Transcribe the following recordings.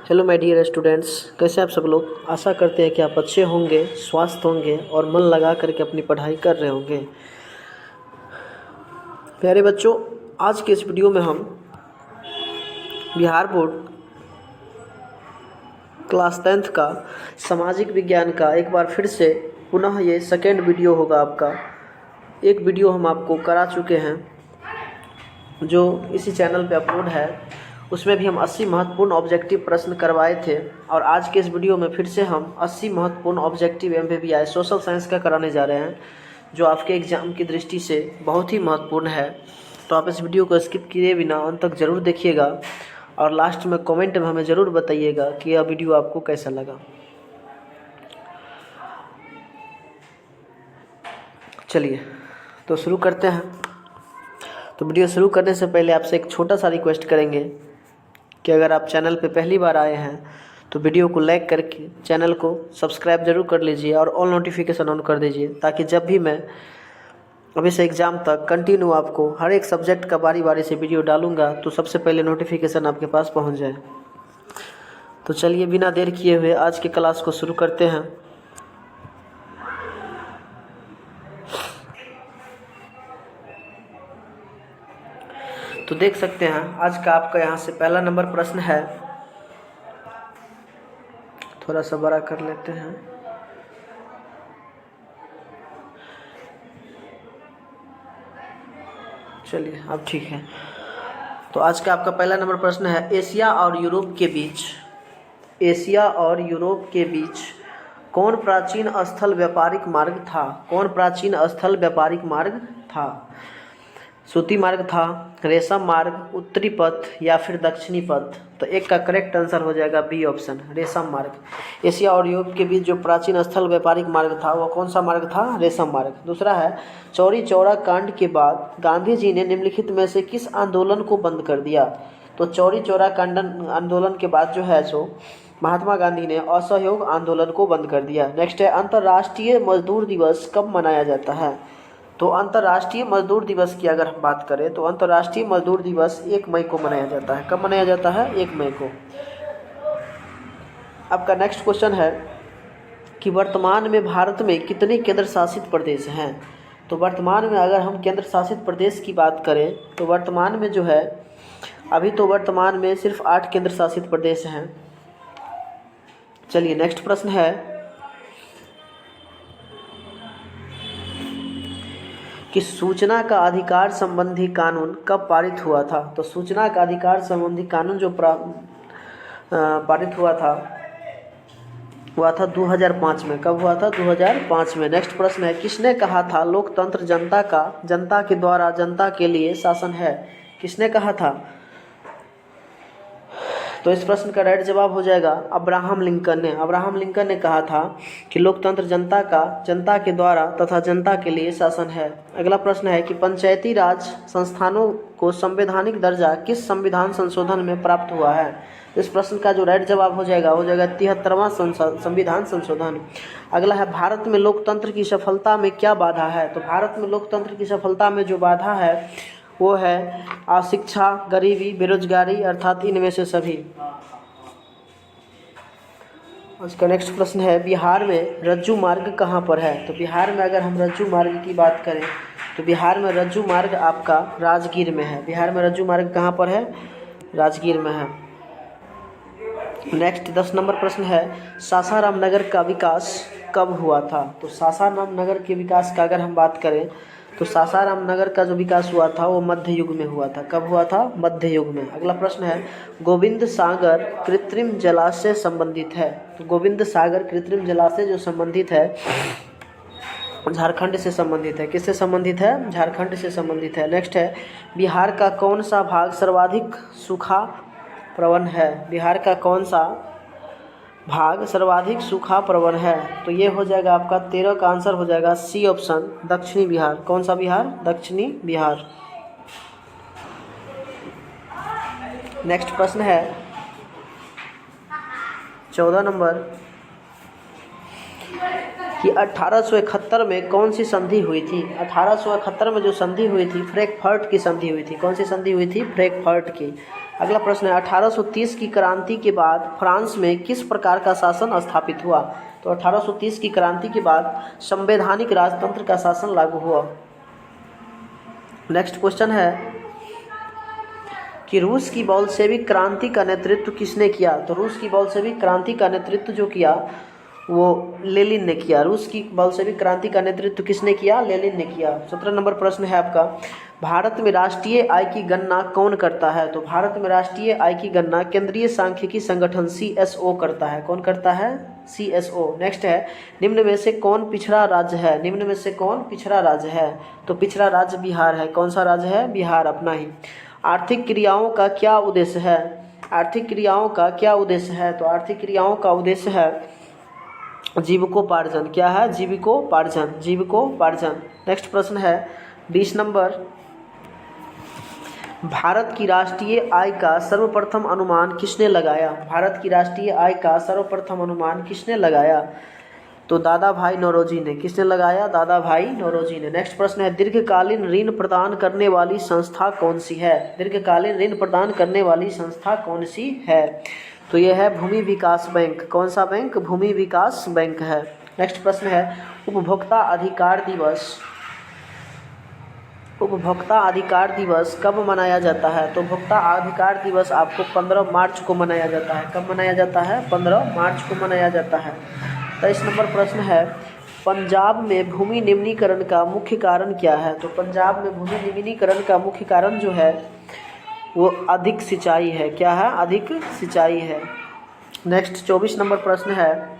Hello my dear students, कैसे आप सब लोग। आशा करते हैं कि आप अच्छे होंगे, स्वस्थ होंगे और मन लगा करके अपनी पढ़ाई कर रहे होंगे। प्यारे बच्चों, आज के इस वीडियो में हम बिहार बोर्ड क्लास 10th का सामाजिक विज्ञान का एक बार फिर से पुनः ये सेकेंड वीडियो होगा आपका। एक वीडियो हम आपको करा चुके हैं जो इसी चैनल पे अपलोड है, उसमें भी हम 80 महत्वपूर्ण ऑब्जेक्टिव प्रश्न करवाए थे। और आज के इस वीडियो में फिर से हम 80 महत्वपूर्ण ऑब्जेक्टिव MBBI सोशल साइंस का कराने जा रहे हैं, जो आपके एग्जाम की दृष्टि से बहुत ही महत्वपूर्ण है। तो आप इस वीडियो को स्किप किए बिना अंत तक ज़रूर देखिएगा और लास्ट में कमेंट में हमें ज़रूर बताइएगा कि यह वीडियो आपको कैसा लगा। चलिए तो शुरू करते हैं। तो वीडियो शुरू करने से पहले आपसे एक छोटा सा रिक्वेस्ट करेंगे कि अगर आप चैनल पे पहली बार आए हैं तो वीडियो को लाइक करके चैनल को सब्सक्राइब जरूर कर लीजिए और ऑल नोटिफिकेशन ऑन कर दीजिए, ताकि जब भी मैं अभी से एग्ज़ाम तक कंटिन्यू आपको हर एक सब्जेक्ट का बारी बारी से वीडियो डालूंगा तो सबसे पहले नोटिफिकेशन आपके पास पहुंच जाए। तो चलिए बिना देर किए हुए आज के क्लास को शुरू करते हैं। तो देख सकते हैं आज का आपका यहाँ से पहला नंबर प्रश्न है। थोड़ा सा बड़ा कर लेते हैं। चलिए अब ठीक है। तो आज का आपका पहला नंबर प्रश्न है, एशिया और यूरोप के बीच कौन प्राचीन स्थल व्यापारिक मार्ग था? कौन प्राचीन स्थल व्यापारिक मार्ग था? सूती मार्ग था, रेशम मार्ग, उत्तरी पथ या फिर दक्षिणी पथ? तो एक का करेक्ट आंसर हो जाएगा बी ऑप्शन, रेशम मार्ग। एशिया और यूरोप के बीच जो प्राचीन स्थल व्यापारिक मार्ग था वो कौन सा मार्ग था? रेशम मार्ग। दूसरा है, चौरी चौरा कांड के बाद गांधी जी ने निम्नलिखित में से किस आंदोलन को बंद कर दिया? तो चौरी चौरा कांड आंदोलन के बाद जो है सो महात्मा गांधी ने असहयोग आंदोलन को बंद कर दिया। नेक्स्ट है, अंतर्राष्ट्रीय मजदूर दिवस कब मनाया जाता है? तो अंतर्राष्ट्रीय मजदूर दिवस की अगर हम बात करें तो अंतर्राष्ट्रीय मजदूर दिवस 1 मई को मनाया जाता है। कब मनाया जाता है? 1 मई को। आपका नेक्स्ट क्वेश्चन है कि वर्तमान में भारत में कितने केंद्र शासित प्रदेश हैं? तो वर्तमान में अगर हम केंद्र शासित प्रदेश की बात करें तो वर्तमान में जो है अभी तो वर्तमान में सिर्फ 8 केंद्र शासित प्रदेश हैं। चलिए नेक्स्ट प्रश्न है कि सूचना का अधिकार संबंधी कानून कब पारित हुआ था? तो सूचना का अधिकार संबंधी कानून जो पारित हुआ था 2005 में। कब हुआ था? 2005 में। नेक्स्ट प्रश्न है, किसने कहा था लोकतंत्र जनता के द्वारा जनता के लिए शासन है? किसने कहा था? तो इस प्रश्न का राइट जवाब हो जाएगा अब्राहम लिंकन ने। अब्राहम लिंकन ने कहा था कि लोकतंत्र जनता के द्वारा तथा जनता के लिए शासन है। अगला प्रश्न है कि पंचायती राज संस्थानों को संवैधानिक दर्जा किस संविधान संशोधन में प्राप्त हुआ है? इस प्रश्न का जो राइट जवाब हो जाएगा 73वां संविधान संशोधन। अगला है, भारत में लोकतंत्र की सफलता में क्या बाधा है? तो भारत में लोकतंत्र की सफलता में जो बाधा है वो है अशिक्षा, गरीबी, बेरोजगारी, अर्थात इनमें से सभी। उसका नेक्स्ट प्रश्न है, बिहार में रज्जू मार्ग कहाँ पर है? तो बिहार में अगर हम रज्जू मार्ग की बात करें तो बिहार में रज्जू मार्ग आपका राजगीर में है। बिहार में रज्जू मार्ग कहाँ पर है? राजगीर में है। नेक्स्ट 10 नंबर प्रश्न है, सासाराम नगर का विकास कब हुआ था? तो सासाराम नगर के विकास का अगर हम बात करें तो सासाराम नगर का जो विकास हुआ था वो मध्य युग में हुआ था। कब हुआ था? मध्य युग में। अगला प्रश्न है, गोविंद सागर कृत्रिम जलाशय संबंधित है? तो गोविंद सागर कृत्रिम जलाशय जो संबंधित है झारखंड से संबंधित है। किससे संबंधित है? झारखंड से संबंधित है। नेक्स्ट है, बिहार का कौन सा भाग सर्वाधिक सूखा प्रवण है? बिहार का कौन सा भाग सर्वाधिक सूखा प्रवण है? तो ये हो जाएगा आपका 13 का आंसर हो जाएगा सी ऑप्शन, दक्षिणी बिहार। कौन सा बिहार? दक्षिणी बिहार। नेक्स्ट प्रश्न है 14 नंबर कि 1871 में कौन सी संधि हुई थी। 1871 में जो संधि हुई थी फ्रैंकफर्ट की संधि हुई थी। कौन सी संधि हुई थी? फ्रैंकफर्ट की। अगला प्रश्न है 1830 की क्रांति के बाद फ्रांस में किस प्रकार का शासन स्थापित हुआ। तो 1830 की क्रांति के बाद संवैधानिक राजतंत्र का शासन लागू हुआ। नेक्स्ट क्वेश्चन है कि रूस की बोल्शेविक क्रांति का नेतृत्व किसने किया। तो रूस की बोल्शेविक क्रांति का नेतृत्व जो किया वो लेनिन ने किया। रूस की बोल्शेविक क्रांति का नेतृत्व किसने किया? लेनिन ने किया। 17 नंबर प्रश्न है आपका, भारत में राष्ट्रीय आय की गणना कौन करता है। तो भारत में राष्ट्रीय आय की गणना केंद्रीय सांख्यिकी संगठन CSO करता है। कौन करता है? CSO। नेक्स्ट है, निम्न में से कौन पिछड़ा राज्य है। निम्न में से कौन पिछड़ा राज्य है। तो पिछड़ा राज्य बिहार है। कौन सा राज्य है? बिहार अपना ही। आर्थिक क्रियाओं का क्या उद्देश्य है। आर्थिक क्रियाओं का क्या उद्देश्य है। तो आर्थिक क्रियाओं का उद्देश्य है जीविकोपार्जन। क्या है? जीविकोपार्जन, जीविकोपार्जन। नेक्स्ट प्रश्न है 20 नंबर, भारत की राष्ट्रीय आय का सर्वप्रथम अनुमान किसने लगाया। भारत की राष्ट्रीय आय का सर्वप्रथम अनुमान किसने लगाया। तो दादा भाई नौरोजी ने। किसने लगाया? दादा भाई नौरोजी ने। नेक्स्ट प्रश्न है, दीर्घकालीन ऋण प्रदान करने वाली संस्था कौन सी है। दीर्घकालीन ऋण प्रदान करने वाली संस्था कौन सी है। तो यह है भूमि विकास बैंक। कौन सा बैंक? भूमि विकास बैंक है। नेक्स्ट प्रश्न है, उपभोक्ता अधिकार दिवस। उपभोक्ता अधिकार दिवस कब मनाया जाता है। तो उपभोक्ता अधिकार दिवस आपको 15 मार्च को मनाया जाता है। कब मनाया जाता है? 15 मार्च को मनाया जाता है। 23 नंबर प्रश्न है, पंजाब में भूमि निम्नीकरण का मुख्य कारण क्या है। तो पंजाब में भूमि निम्नीकरण का मुख्य कारण जो है वो अधिक सिंचाई है। क्या है? अधिक सिंचाई है। नेक्स्ट 24 नंबर प्रश्न है,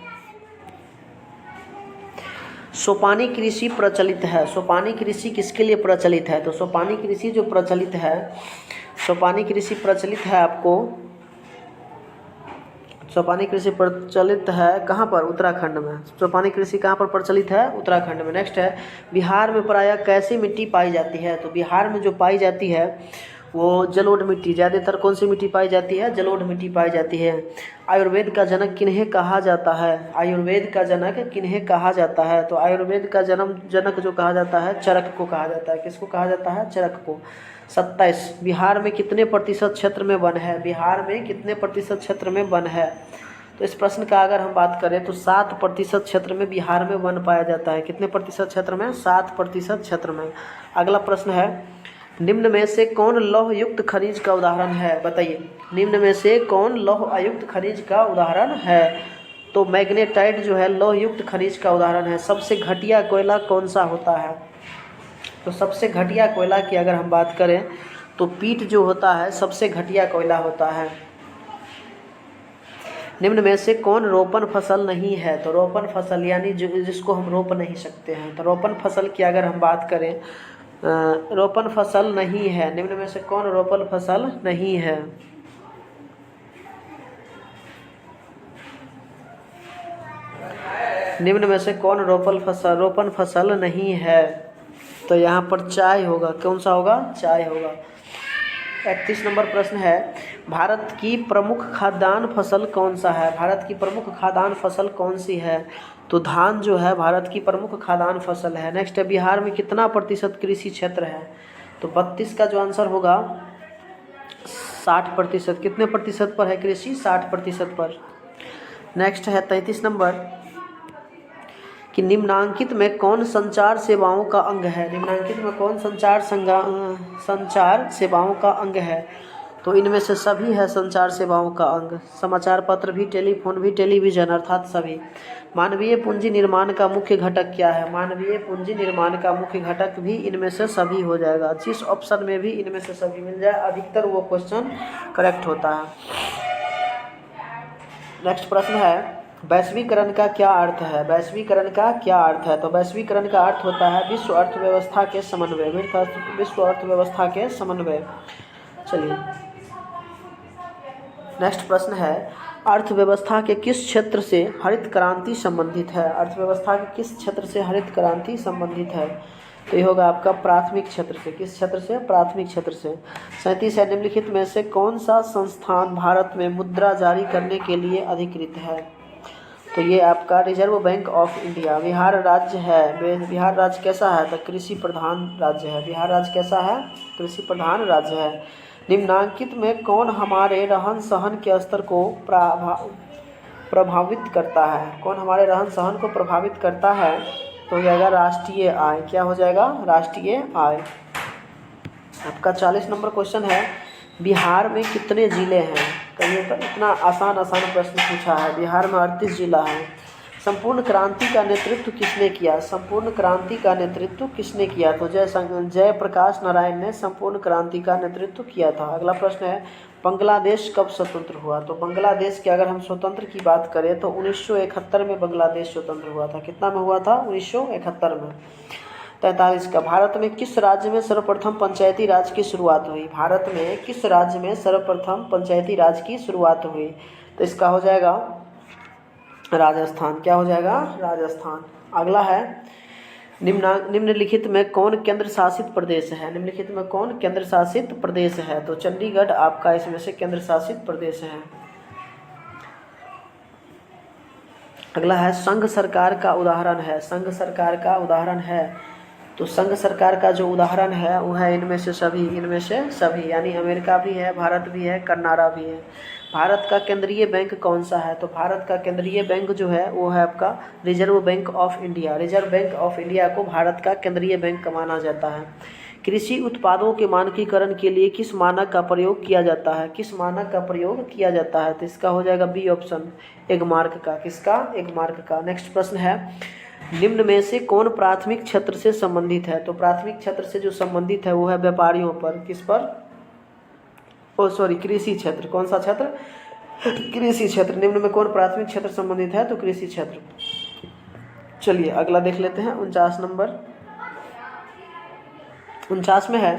सोपानी कृषि प्रचलित है। सोपानी कृषि किसके लिए प्रचलित है। तो सोपानी कृषि जो प्रचलित है, सोपानी कृषि प्रचलित है आपको, सोपानी कृषि प्रचलित है कहाँ पर? उत्तराखंड में। सोपानी कृषि कहाँ पर प्रचलित है? उत्तराखंड में। नेक्स्ट है, बिहार में प्रायः कैसी मिट्टी पाई जाती है। तो बिहार में जो पाई जाती है वो जलोढ़ मिट्टी। ज़्यादातर कौन सी मिट्टी पाई जाती है? जलोढ़ मिट्टी पाई जाती है। आयुर्वेद का जनक किन्हें कहा जाता है। आयुर्वेद का जनक किन्हें कहा जाता है। तो आयुर्वेद का जनक जो कहा जाता है, चरक को कहा जाता है। किसको कहा जाता है? चरक को। 27, बिहार में कितने प्रतिशत क्षेत्र में वन है। बिहार में कितने प्रतिशत क्षेत्र में वन है। तो इस प्रश्न का अगर हम बात करें तो 7% क्षेत्र में बिहार में वन पाया जाता है। कितने प्रतिशत क्षेत्र में? 7% क्षेत्र में। अगला प्रश्न है, निम्न में से कौन लौह युक्त खनिज का उदाहरण है। बताइए, निम्न में से कौन लौह युक्त खनिज का उदाहरण है। तो मैग्नेटाइट जो है लौह युक्त खनिज का उदाहरण है। सबसे घटिया कोयला कौन सा होता है। तो सबसे घटिया कोयला की अगर हम बात करें तो पीट जो होता है सबसे घटिया कोयला होता है। निम्न में से कौन रोपण फसल नहीं है। तो रोपण फसल यानी जिसको हम रोप नहीं सकते हैं। तो रोपण फसल की अगर हम बात करें, रोपण फसल नहीं है। निम्न में से कौन रोपण फसल नहीं है। निम्न में से कौन रोपण फसल नहीं है। तो यहाँ पर चाय होगा। कौन सा होगा? चाय होगा। 31 नंबर प्रश्न है, भारत की प्रमुख खाद्यान्न फसल कौन सा है। भारत की प्रमुख खाद्यान्न फसल कौन सी है। तो धान जो है भारत की प्रमुख खाद्यान्न फसल है। नेक्स्ट है, बिहार में कितना प्रतिशत कृषि क्षेत्र है। तो 32 का जो आंसर होगा 60%। कितने प्रतिशत पर है कृषि? 60% पर। नेक्स्ट है 33 नंबर, कि निम्नांकित में कौन संचार सेवाओं का अंग है। निम्नांकित में कौन संचार सेवाओं का अंग है। तो इनमें से सभी है संचार सेवाओं का अंग। समाचार पत्र भी, टेलीफोन भी, टेलीविज़न, अर्थात सभी। मानवीय पूंजी निर्माण का मुख्य घटक क्या है। मानवीय पूंजी निर्माण का मुख्य घटक भी इनमें से सभी हो जाएगा। जिस ऑप्शन में भी इनमें से सभी मिल जाए अधिकतर वो क्वेश्चन करेक्ट होता है। नेक्स्ट प्रश्न है, वैश्वीकरण का क्या अर्थ है। वैश्वीकरण का क्या अर्थ है। तो वैश्वीकरण का अर्थ होता है विश्व अर्थव्यवस्था के समन्वय। विश्व अर्थव्यवस्था के समन्वय। चलिए नेक्स्ट प्रश्न है, अर्थव्यवस्था के किस क्षेत्र से हरित क्रांति संबंधित है। अर्थव्यवस्था के किस क्षेत्र से हरित क्रांति संबंधित है। तो ये होगा आपका प्राथमिक क्षेत्र से। किस क्षेत्र से? प्राथमिक क्षेत्र से। 37 है, निम्नलिखित में से कौन सा संस्थान भारत में मुद्रा जारी करने के लिए अधिकृत है। तो ये आपका reserve bank of India. Bihar राज्य है, बिहार राज्य कैसा है? तो कृषि प्रधान राज्य है। बिहार राज्य कैसा है? कृषि प्रधान राज्य है। निम्नांकित में कौन हमारे रहन सहन के स्तर को प्रभावित करता है? कौन हमारे रहन सहन को प्रभावित करता है? तो हो जाएगा राष्ट्रीय आय। क्या हो जाएगा? राष्ट्रीय आय। आपका 40 नंबर क्वेश्चन है, बिहार में कितने ज़िले हैं? कहिए तो, इतना आसान प्रश्न पूछा है। बिहार में 38 जिला है। संपूर्ण क्रांति का नेतृत्व किसने किया? संपूर्ण क्रांति का नेतृत्व किसने किया? तो जयप्रकाश नारायण ने संपूर्ण क्रांति का नेतृत्व किया था। अगला प्रश्न है, बांग्लादेश कब स्वतंत्र हुआ? तो बांग्लादेश के अगर हम स्वतंत्र की बात करें तो 1971 में बांग्लादेश स्वतंत्र हुआ था। कितना में हुआ था? 1971 में। 43 का, भारत में किस राज्य में सर्वप्रथम पंचायती राज की शुरुआत हुई? भारत में किस राज्य में सर्वप्रथम पंचायती राज की शुरुआत हुई? तो इसका हो जाएगा राजस्थान। क्या हो जाएगा? राजस्थान। अगला है, निम्नलिखित में कौन केंद्र शासित प्रदेश है? निम्नलिखित में कौन केंद्र शासित प्रदेश है? तो चंडीगढ़ आपका इसमें से केंद्र शासित प्रदेश है। अगला है, संघ सरकार का उदाहरण है। संघ सरकार का उदाहरण है, तो संघ सरकार का जो उदाहरण है वो है इनमें से सभी, यानी अमेरिका भी है, भारत भी है, कनाडा भी है। भारत का केंद्रीय बैंक कौन सा है? तो भारत का केंद्रीय बैंक जो है वो है आपका reserve bank of India. Reserve bank of India को भारत का केंद्रीय बैंक माना जाता है। कृषि उत्पादों के मानकीकरण के लिए किस मानक का प्रयोग किया जाता है? किस मानक का प्रयोग किया जाता है? तो इसका हो जाएगा बी ऑप्शन, एगमार्क का। किसका? एगमार्क का। नेक्स्ट प्रश्न है, निम्न में से कौन प्राथमिक क्षेत्र से संबंधित है? तो प्राथमिक क्षेत्र से जो संबंधित है वो है व्यापारियों पर। किस पर? कृषि क्षेत्र। कौन सा क्षेत्र? कृषि क्षेत्र। निम्न में कौन प्राथमिक क्षेत्र संबंधित है? तो कृषि क्षेत्र। चलिए अगला देख लेते हैं, 49 नंबर। 49 में है,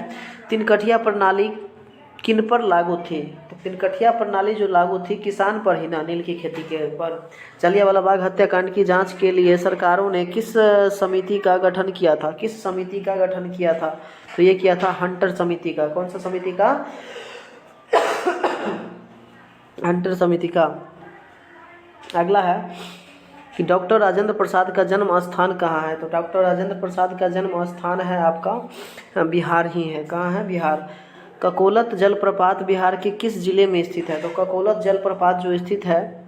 तिनकठिया प्रणाली किन पर लागू थी? तो तिनकठिया प्रणाली जो लागू थी किसान पर ही ना, नील की खेती के पर। जलियांवाला बाग हत्याकांड की जांच के लिए सरकारों ने किस समिति का गठन किया था? किस समिति का गठन किया था? तो ये किया था हंटर समिति का। कौन सा समिति का? हंटर समिति का। अगला है कि डॉक्टर राजेंद्र प्रसाद का जन्म स्थान कहाँ है? तो डॉक्टर राजेंद्र प्रसाद का जन्म स्थान है आपका बिहार ही है। कहाँ है? बिहार। ककोलत जलप्रपात बिहार के किस जिले में स्थित है? तो ककोलत जलप्रपात जो स्थित है,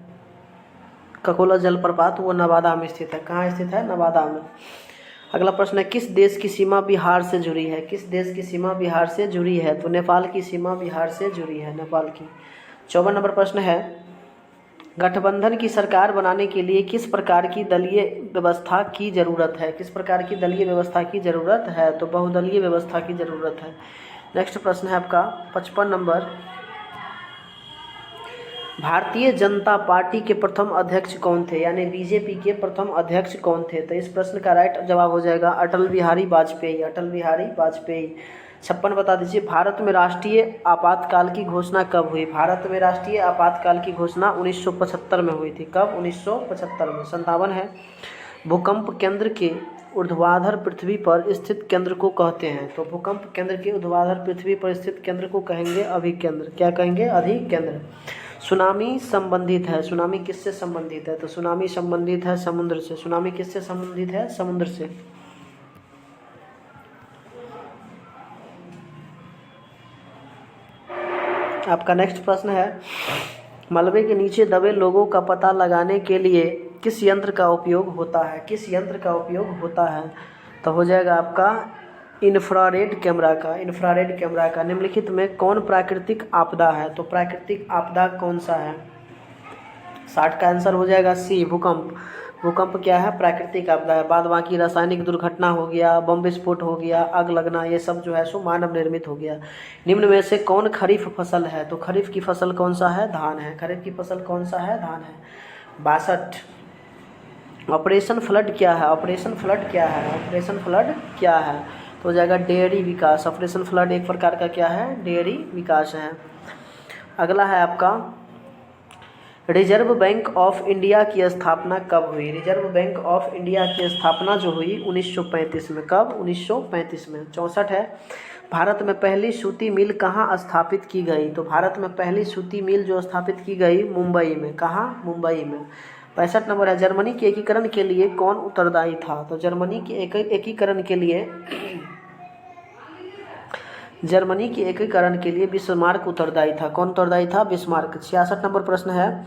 ककोलत जलप्रपात वो नवादा में स्थित है। कहाँ स्थित है? नवादा में। अगला प्रश्न है, किस देश की सीमा बिहार से जुड़ी है? किस देश की सीमा बिहार से जुड़ी है? तो नेपाल की सीमा बिहार से जुड़ी है, नेपाल की। 54 नंबर प्रश्न है, गठबंधन की सरकार बनाने के लिए किस प्रकार की दलीय व्यवस्था की जरूरत है? किस प्रकार की दलीय व्यवस्था की जरूरत है? तो बहुदलीय व्यवस्था की जरूरत है। नेक्स्ट प्रश्न है आपका 55 नंबर, भारतीय जनता पार्टी के प्रथम अध्यक्ष कौन थे? यानी बीजेपी के प्रथम अध्यक्ष कौन थे? तो इस प्रश्न का राइट जवाब हो जाएगा अटल बिहारी वाजपेयी। अटल बिहारी वाजपेयी। 56 बता दीजिए, भारत में राष्ट्रीय आपातकाल की घोषणा कब हुई? भारत में राष्ट्रीय आपातकाल की घोषणा 1975 में हुई थी। कब? 1975 में। 57 है, भूकंप केंद्र के ऊर्ध्वाधर पृथ्वी पर स्थित केंद्र को कहते हैं? तो भूकंप केंद्र के ऊर्ध्वाधर पृथ्वी पर स्थित केंद्र को कहेंगे अभिकेंद्र। क्या कहेंगे? अधिकेंद्र। सुनामी संबंधित है, सुनामी किससे संबंधित है? तो सुनामी संबंधित है समुद्र से। सुनामी किससे संबंधित है? समुद्र से। आपका नेक्स्ट प्रश्न है, मलबे के नीचे दबे लोगों का पता लगाने के लिए किस यंत्र का उपयोग होता है? किस यंत्र का उपयोग होता है? तो हो जाएगा आपका इंफ्रारेड कैमरा का। इंफ्रारेड कैमरा का। निम्नलिखित में कौन प्राकृतिक आपदा है? तो प्राकृतिक आपदा कौन सा है? 60 का आंसर हो जाएगा सी, भूकंप। भूकंप क्या है? प्राकृतिक आपदा है। बाद बाकी रासायनिक दुर्घटना हो गया, बम विस्फोट हो गया, आग लगना, ये सब जो है सो मानव निर्मित हो गया। निम्न में से कौन खरीफ फसल है? तो खरीफ की फसल कौन सा है? धान है। खरीफ की फसल कौन सा है? धान है। 62, ऑपरेशन फ्लड क्या है? ऑपरेशन फ्लड क्या है? ऑपरेशन फ्लड क्या है? तो हो जाएगा डेयरी विकास। ऑपरेशन फ्लड एक प्रकार का क्या है? डेयरी विकास है। अगला है आपका, रिजर्व बैंक ऑफ इंडिया की स्थापना कब हुई? रिजर्व बैंक ऑफ इंडिया की स्थापना जो हुई 1935 में। कब? 1935 में। 64 है, भारत में पहली सूती मिल कहाँ स्थापित की गई? तो भारत में पहली सूती मिल जो स्थापित की गई मुंबई में। कहाँ? मुंबई में। 65 नंबर है, जर्मनी के एकीकरण के लिए कौन उत्तरदायी था? तो जर्मनी के एकीकरण के लिए बिस्मार्क उत्तरदायी था। कौन उत्तरदायी था? बिस्मार्क। 66 नंबर प्रश्न है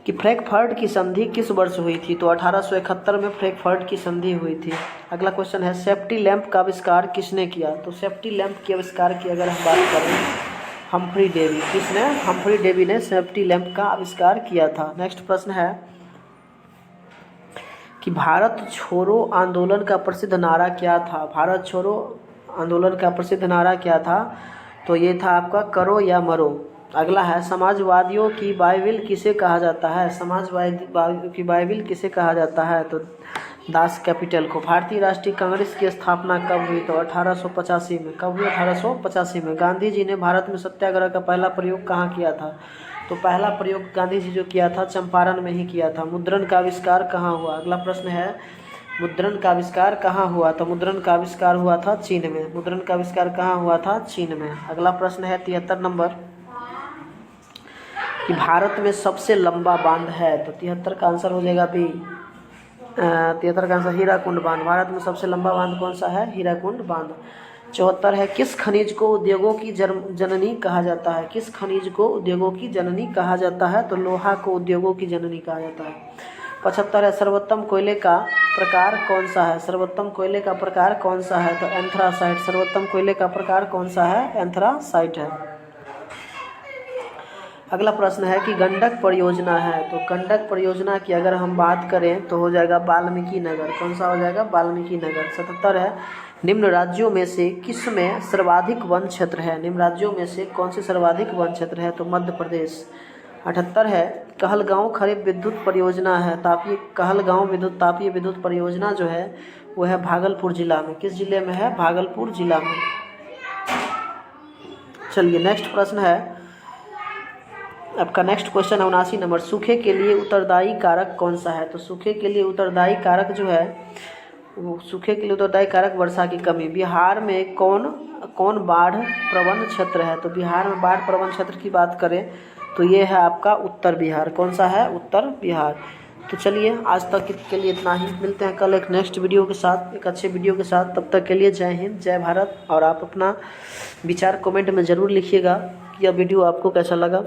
कि फ्रैंकफर्ट की संधि किस वर्ष हुई थी? तो 1871 में फ्रैंकफर्ट की संधि हुई थी। अगला क्वेश्चन है, सेफ्टी लैंप का आविष्कार किसने किया? तो सेफ्टी लैंप के आविष्कार की अगर हम बात करें, हम्फ्री डेवी। किसने? हम्फ्री डेवी ने सेफ्टी लैंप का आविष्कार किया था। नेक्स्ट प्रश्न है कि भारत छोड़ो आंदोलन का प्रसिद्ध नारा क्या था? भारत छोड़ो आंदोलन का प्रसिद्ध नारा क्या था? तो ये था आपका करो या मरो। अगला है, समाजवादियों की बाइबिल किसे कहा जाता है? समाजवादी की बाइबिल किसे कहा जाता है? तो दास कैपिटल को। भारतीय राष्ट्रीय कांग्रेस की स्थापना कब हुई? तो 1885 में। कब हुई? 1885 में। गांधी जी ने भारत में सत्याग्रह का पहला प्रयोग कहाँ किया था? तो पहला प्रयोग गांधी जी जो किया था चंपारण में ही किया था। मुद्रण का आविष्कार कहाँ हुआ? अगला प्रश्न है, मुद्रण का आविष्कार कहाँ हुआ? तो मुद्रण का आविष्कार हुआ था चीन में। मुद्रण का आविष्कार कहाँ हुआ था? चीन में। अगला प्रश्न है 73 नंबर कि भारत में सबसे लंबा बांध है? तो 73 का आंसर हो जाएगा बी। 73 का आंसर हीराकुंड बांध। भारत में सबसे लंबा बांध कौन सा है? हीराकुंड बांध। 74 है, किस खनिज को उद्योगों की जननी कहा जाता है? किस खनिज को उद्योगों की जननी कहा जाता है? तो लोहा को उद्योगों की जननी कहा जाता है। 75 है, सर्वोत्तम कोयले का प्रकार कौन सा है? सर्वोत्तम कोयले का प्रकार कौन सा है? तो एंथ्रासाइट। सर्वोत्तम कोयले का प्रकार कौन सा है? एंथ्रासाइट है। अगला प्रश्न है कि गंडक परियोजना है, तो गंडक परियोजना की अगर हम बात करें तो हो जाएगा वाल्मीकि नगर। कौन सा हो जाएगा? वाल्मीकि नगर। 77 है, निम्न राज्यों में से किस में सर्वाधिक वन क्षेत्र है? निम्न राज्यों में से कौन से सर्वाधिक वन क्षेत्र है? तो मध्य प्रदेश। 78 है, कहलगांव खरीफ विद्युत परियोजना है, कहलगांव तापीय विद्युत परियोजना जो है वो है भागलपुर जिला में। किस जिले में है? भागलपुर जिला में। चलिए नेक्स्ट प्रश्न है आपका। नेक्स्ट क्वेश्चन है 79 नंबर, सूखे के लिए उत्तरदायी कारक कौन सा है? तो सूखे के लिए उत्तरदायी कारक जो है वो सूखे के लिए उत्तरदायी कारक वर्षा की कमी। बिहार में कौन बाढ़ प्रवण क्षेत्र है? तो बिहार में बाढ़ प्रवण क्षेत्र की बात करें तो ये है आपका उत्तर बिहार। कौन सा है? उत्तर बिहार। तो चलिए आज तक के लिए इतना ही। मिलते हैं कल एक नेक्स्ट वीडियो के साथ, एक अच्छे वीडियो के साथ। तब तक के लिए जय हिंद, जय भारत। और आप अपना विचार कमेंट में ज़रूर लिखिएगा कि यह वीडियो आपको कैसा लगा।